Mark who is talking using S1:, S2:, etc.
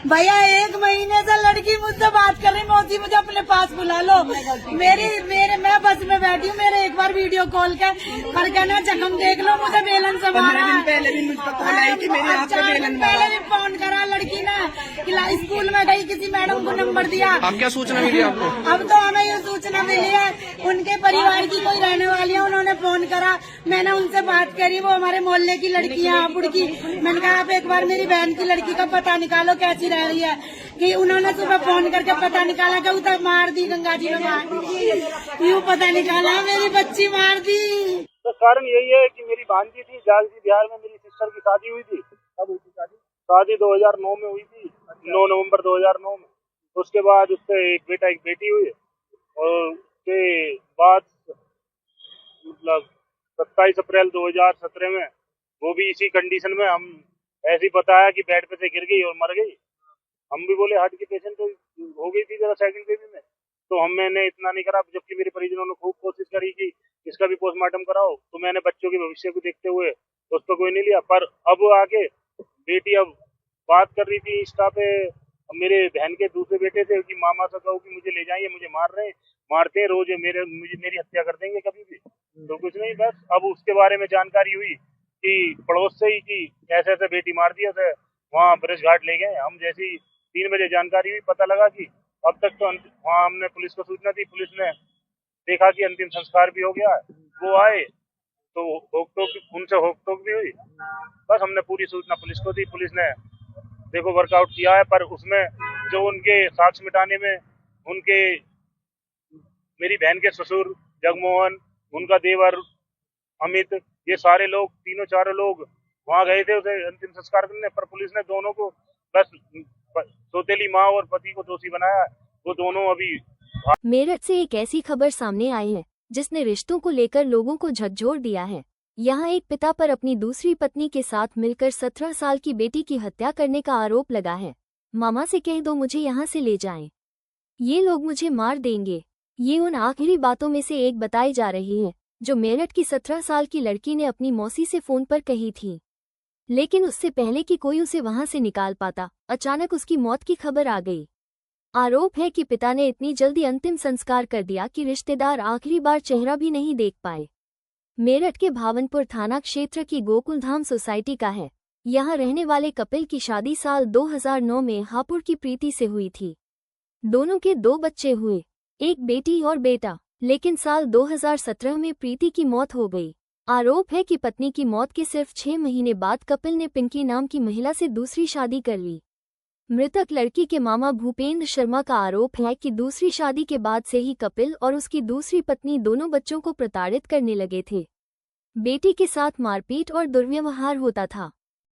S1: भैया 1 महीने से लड़की मुझसे बात कर रही, मौसी मुझे अपने पास बुला लो। मैं बस में बैठी हूँ, मेरे एक बार वीडियो कॉल कर पर कहना जख्म देख लो, मुझे बेलन से मारा।
S2: पहले भी मुझ पर कॉल आई कि मेरे हाथ पे बेलन मारा।
S1: पहले भी फोन करा लड़की ने, स्कूल में गई, किसी मैडम को नंबर दिया।
S3: अब क्या सूचना मिली आपको?
S1: अब तो हमें ये सूचना मिली है, उनके परिवार की कोई रहने वाली है, उन्होंने फोन करा, मैंने उनसे बात करी, वो हमारे मोहल्ले की लड़की है आपुड़ की। मैंने कहा आप एक बार मेरी बहन की लड़की का पता निकालो कैसी रह रही है, कि उन्होंने सुबह फोन करके पता निकाला कि उधर मार दी, गंगा जी में मार दी, यूँ पता निकाला मेरी बच्ची मार दी।
S4: तो कारण यही है कि मेरी भांजी थी जागजी बिहार में, मेरी सिस्टर की शादी हुई थी। कब हुई थी शादी 2009 में हुई थी, 9 नवंबर 2009 में। उसके बाद उससे एक बेटा एक बेटी हुई, और उसके बाद मतलब 27 अप्रैल 2017 में वो भी इसी कंडीशन में, हम ऐसे ही बताया कि बेड पे से गिर गई और मर गई। हम भी बोले हार्ट की पेशेंट तो हो गई थी जरा सेकंड बेबी में, तो मैंने इतना नहीं करा, जबकि मेरे परिजनों ने खूब कोशिश करी कि इसका भी पोस्टमार्टम कराओ, तो मैंने बच्चों के भविष्य को देखते हुए उस पर कोई नहीं लिया। पर अब आके बेटी अब बात कर रही थी इंस्टा पे, मेरे बहन के दूसरे बेटे थे कि मामा से कहो कि मुझे ले जाइए, मुझे मारते हैं रोज, मेरी हत्या कर देंगे कभी भी। तो कुछ नहीं, बस अब उसके बारे में जानकारी हुई कि पड़ोस से ही कि ऐसे ऐसे बेटी मार दिया था, वहाँ ब्रज घाट ले गए। हम जैसे ही 3 बजे जानकारी हुई, पता लगा कि अब तक तो वहाँ हमने पुलिस को सूचना दी, पुलिस ने देखा कि अंतिम संस्कार भी हो गया, वो आए तो उनसे होक भी हुई। बस हमने पूरी सूचना पुलिस को दी, पुलिस ने देखो वर्कआउट किया है, पर उसमें जो उनके साक्ष्य मिटाने में उनके मेरी बहन के ससुर जगमोहन, उनका देवर अमित, ये सारे लोग, तीनों चारों लोग वहाँ गए थे उसे अंतिम संस्कार करने, पर पुलिस ने दोनों को बस सौतेली माँ और पति को दोषी बनाया। वो दोनों अभी।
S5: मेरठ से एक ऐसी खबर सामने आई है जिसने रिश्तों को लेकर लोगों को झकझोर दिया है। यहाँ एक पिता पर अपनी दूसरी पत्नी के साथ मिलकर 17 साल की बेटी की हत्या करने का आरोप लगा है। मामा से कह दो मुझे यहाँ से ले जाएं, ये लोग मुझे मार देंगे। ये उन आखिरी बातों में से एक बताई जा रही है जो मेरठ की 17 साल की लड़की ने अपनी मौसी से फोन पर कही थी। लेकिन उससे पहले कि कोई उसे वहां से निकाल पाता, अचानक उसकी मौत की खबर आ गई। आरोप है कि पिता ने इतनी जल्दी अंतिम संस्कार कर दिया कि रिश्तेदार आखिरी बार चेहरा भी नहीं देख पाए। मेरठ के भावनपुर थाना क्षेत्र की गोकुलधाम सोसाइटी का है। यहाँ रहने वाले कपिल की शादी साल 2009 में हापुड़ की प्रीति से हुई थी। दोनों के 2 बच्चे हुए, एक बेटी और बेटा, लेकिन साल 2017 में प्रीति की मौत हो गई। आरोप है कि पत्नी की मौत के सिर्फ 6 महीने बाद कपिल ने पिंकी नाम की महिला से दूसरी शादी कर ली। मृतक लड़की के मामा भूपेंद्र शर्मा का आरोप है कि दूसरी शादी के बाद से ही कपिल और उसकी दूसरी पत्नी दोनों बच्चों को प्रताड़ित करने लगे थे। बेटी के साथ मारपीट और दुर्व्यवहार होता था।